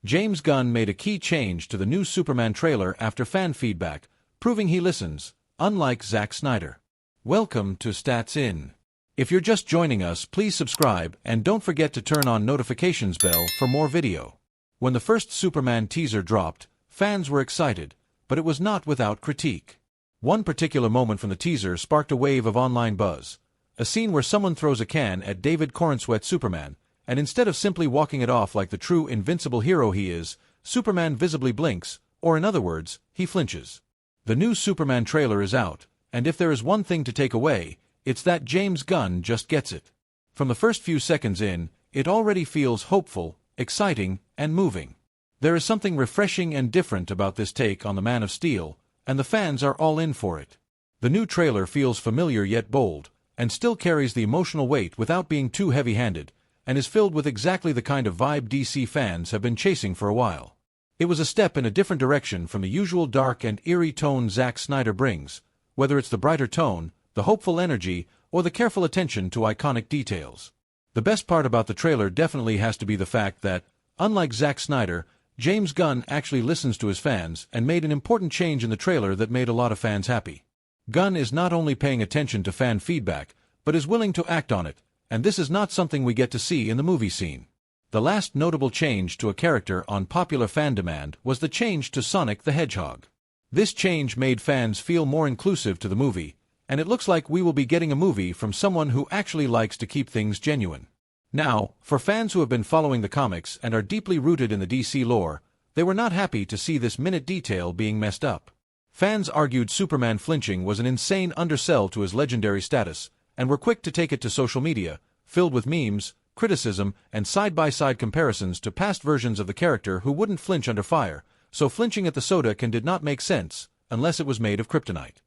James Gunn made a key change to the new Superman trailer after fan feedback, proving he listens, unlike Zack Snyder. Welcome to Stats In. If you're just joining us, please subscribe and don't forget to turn on notifications bell for more video. When the first Superman teaser dropped, fans were excited, but it was not without critique. One particular moment from the teaser sparked a wave of online buzz. A scene where someone throws a can at David Corenswet's Superman, and instead of simply walking it off like the true invincible hero he is, Superman visibly blinks, or in other words, he flinches. The new Superman trailer is out, and if there is one thing to take away, it's that James Gunn just gets it. From the first few seconds in, it already feels hopeful, exciting, and moving. There is something refreshing and different about this take on the Man of Steel, and the fans are all in for it. The new trailer feels familiar yet bold, and still carries the emotional weight without being too heavy-handed, and is filled with exactly the kind of vibe DC fans have been chasing for a while. It was a step in a different direction from the usual dark and eerie tone Zack Snyder brings, whether it's the brighter tone, the hopeful energy, or the careful attention to iconic details. The best part about the trailer definitely has to be the fact that, unlike Zack Snyder, James Gunn actually listens to his fans and made an important change in the trailer that made a lot of fans happy. Gunn is not only paying attention to fan feedback, but is willing to act on it, and this is not something we get to see in the movie scene. The last notable change to a character on popular fan demand was the change to Sonic the Hedgehog. This change made fans feel more inclusive to the movie, and it looks like we will be getting a movie from someone who actually likes to keep things genuine. Now, for fans who have been following the comics and are deeply rooted in the DC lore, they were not happy to see this minute detail being messed up. Fans argued Superman flinching was an insane undersell to his legendary status, and were quick to take it to social media, filled with memes, criticism, and side-by-side comparisons to past versions of the character who wouldn't flinch under fire, so flinching at the soda can did not make sense, unless it was made of kryptonite.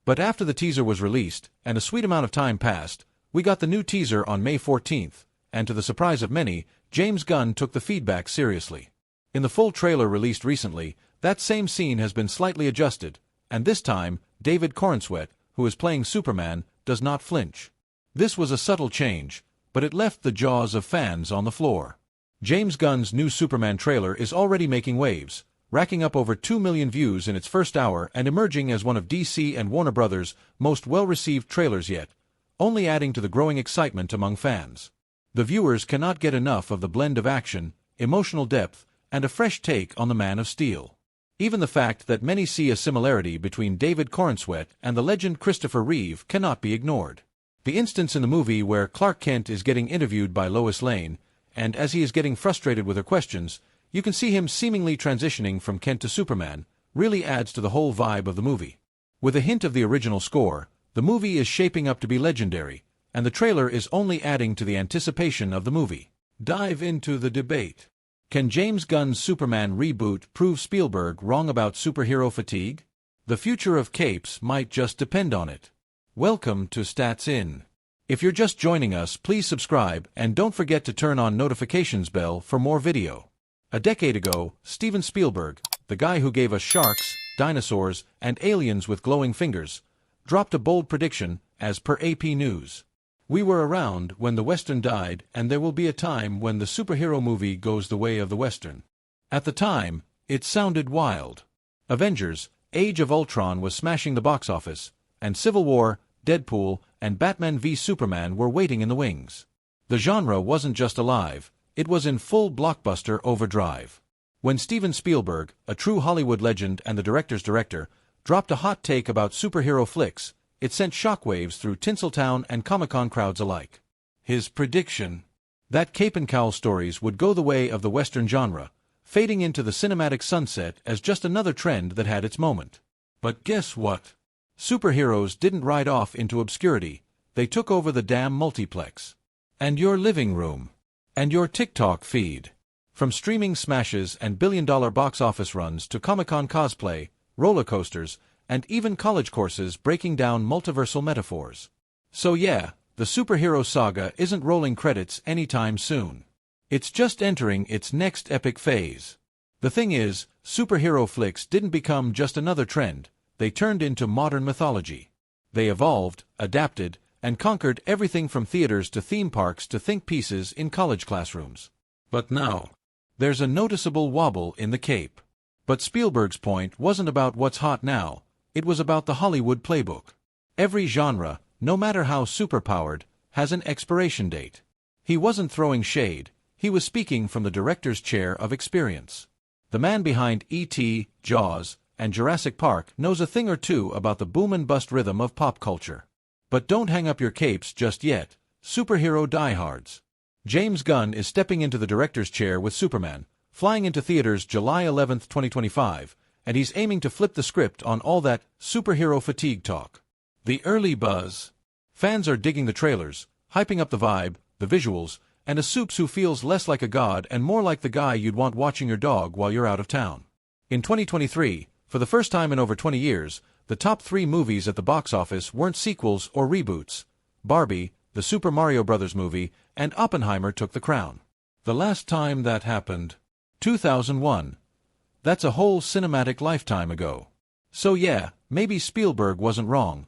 But after the teaser was released, and a sweet amount of time passed, we got the new teaser on May 14th, and to the surprise of many, James Gunn took the feedback seriously. In the full trailer released recently, that same scene has been slightly adjusted, and this time, David Corenswet, who is playing Superman, does not flinch. This was a subtle change, but it left the jaws of fans on the floor. James Gunn's new Superman trailer is already making waves, racking up over 2 million views in its first hour and emerging as one of DC and Warner Brothers' most well-received trailers yet, only adding to the growing excitement among fans. The viewers cannot get enough of the blend of action, emotional depth, and a fresh take on the Man of Steel. Even the fact that many see a similarity between David Corenswet and the legend Christopher Reeve cannot be ignored. The instance in the movie where Clark Kent is getting interviewed by Lois Lane, and as he is getting frustrated with her questions, you can see him seemingly transitioning from Kent to Superman, really adds to the whole vibe of the movie. With a hint of the original score, the movie is shaping up to be legendary, and the trailer is only adding to the anticipation of the movie. Dive into the debate. Can James Gunn's Superman reboot prove Spielberg wrong about superhero fatigue? The future of capes might just depend on it. Welcome to Stats In. If you're just joining us, please subscribe and don't forget to turn on notifications bell for more video. A decade ago, Steven Spielberg, the guy who gave us sharks, dinosaurs, and aliens with glowing fingers, dropped a bold prediction, as per AP News. We were around when the Western died, and there will be a time when the superhero movie goes the way of the Western. At the time, it sounded wild. Avengers, Age of Ultron was smashing the box office, and Civil War, Deadpool, and Batman v Superman were waiting in the wings. The genre wasn't just alive, it was in full blockbuster overdrive. When Steven Spielberg, a true Hollywood legend and the director's director, dropped a hot take about superhero flicks, it sent shockwaves through Tinseltown and Comic-Con crowds alike. His prediction: that cape and cowl stories would go the way of the Western genre, fading into the cinematic sunset as just another trend that had its moment. But guess what? Superheroes didn't ride off into obscurity, they took over the damn multiplex. And your living room. And your TikTok feed. From streaming smashes and billion-dollar box office runs to Comic-Con cosplay, roller coasters, and even college courses breaking down multiversal metaphors. So yeah, the superhero saga isn't rolling credits anytime soon. It's just entering its next epic phase. The thing is, superhero flicks didn't become just another trend, they turned into modern mythology. They evolved, adapted, and conquered everything from theaters to theme parks to think pieces in college classrooms. But now, There's a noticeable wobble in the cape. But Spielberg's point wasn't about what's hot now, it was about the Hollywood playbook. Every genre, no matter how superpowered, has an expiration date. He wasn't throwing shade, he was speaking from the director's chair of experience. The man behind E.T., Jaws, and Jurassic Park knows a thing or two about the boom and bust rhythm of pop culture. But don't hang up your capes just yet, superhero diehards. James Gunn is stepping into the director's chair with Superman, flying into theaters July 11, 2025, and he's aiming to flip the script on all that superhero fatigue talk. The early buzz. Fans are digging the trailers, hyping up the vibe, the visuals, and a Supes who feels less like a god and more like the guy you'd want watching your dog while you're out of town. In 2023, for the first time in over 20 years, the top 3 movies at the box office weren't sequels or reboots. Barbie, the Super Mario Bros. Movie, and Oppenheimer took the crown. The last time that happened, 2001. That's a whole cinematic lifetime ago. So yeah, maybe Spielberg wasn't wrong.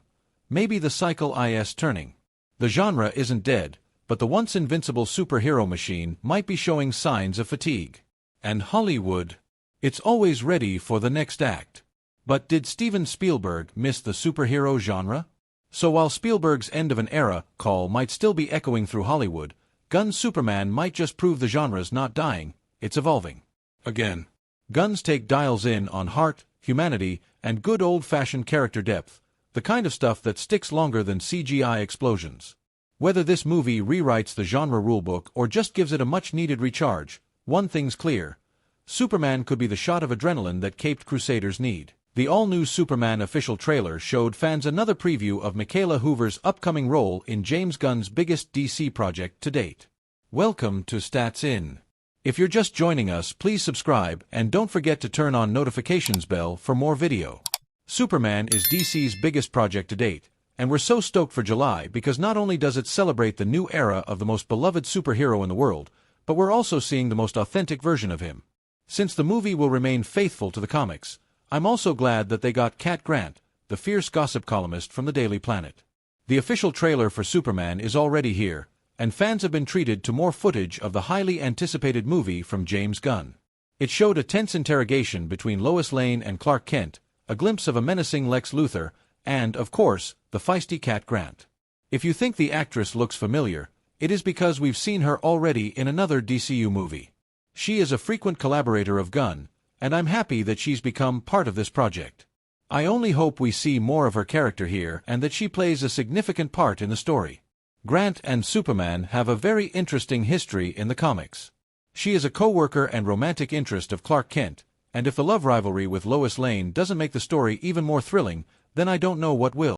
Maybe the cycle is turning. The genre isn't dead, but the once invincible superhero machine might be showing signs of fatigue. And Hollywood, it's always ready for the next act. But did Steven Spielberg miss the superhero genre? So while Spielberg's end of an era call might still be echoing through Hollywood, Gunn's Superman might just prove the genre's not dying, it's evolving. Again. Gunn's take dials in on heart, humanity, and good old-fashioned character depth, the kind of stuff that sticks longer than CGI explosions. Whether this movie rewrites the genre rulebook or just gives it a much-needed recharge, one thing's clear. Superman could be the shot of adrenaline that caped Crusaders need. The all-new Superman official trailer showed fans another preview of Michaela Hoover's upcoming role in James Gunn's biggest DC project to date. Welcome to Stats In. If you're just joining us, please subscribe and don't forget to turn on notifications bell for more video. Superman is DC's biggest project to date, and we're so stoked for July because not only does it celebrate the new era of the most beloved superhero in the world, but we're also seeing the most authentic version of him. Since the movie will remain faithful to the comics, I'm also glad that they got Cat Grant, the fierce gossip columnist from the Daily Planet. The official trailer for Superman is already here, and fans have been treated to more footage of the highly anticipated movie from James Gunn. It showed a tense interrogation between Lois Lane and Clark Kent, a glimpse of a menacing Lex Luthor, and, of course, the feisty Cat Grant. If you think the actress looks familiar, it is because we've seen her already in another DCU movie. She is a frequent collaborator of Gunn, and I'm happy that she's become part of this project. I only hope we see more of her character here and that she plays a significant part in the story. Grant and Superman have a very interesting history in the comics. She is a co-worker and romantic interest of Clark Kent, and if the love rivalry with Lois Lane doesn't make the story even more thrilling, then I don't know what will.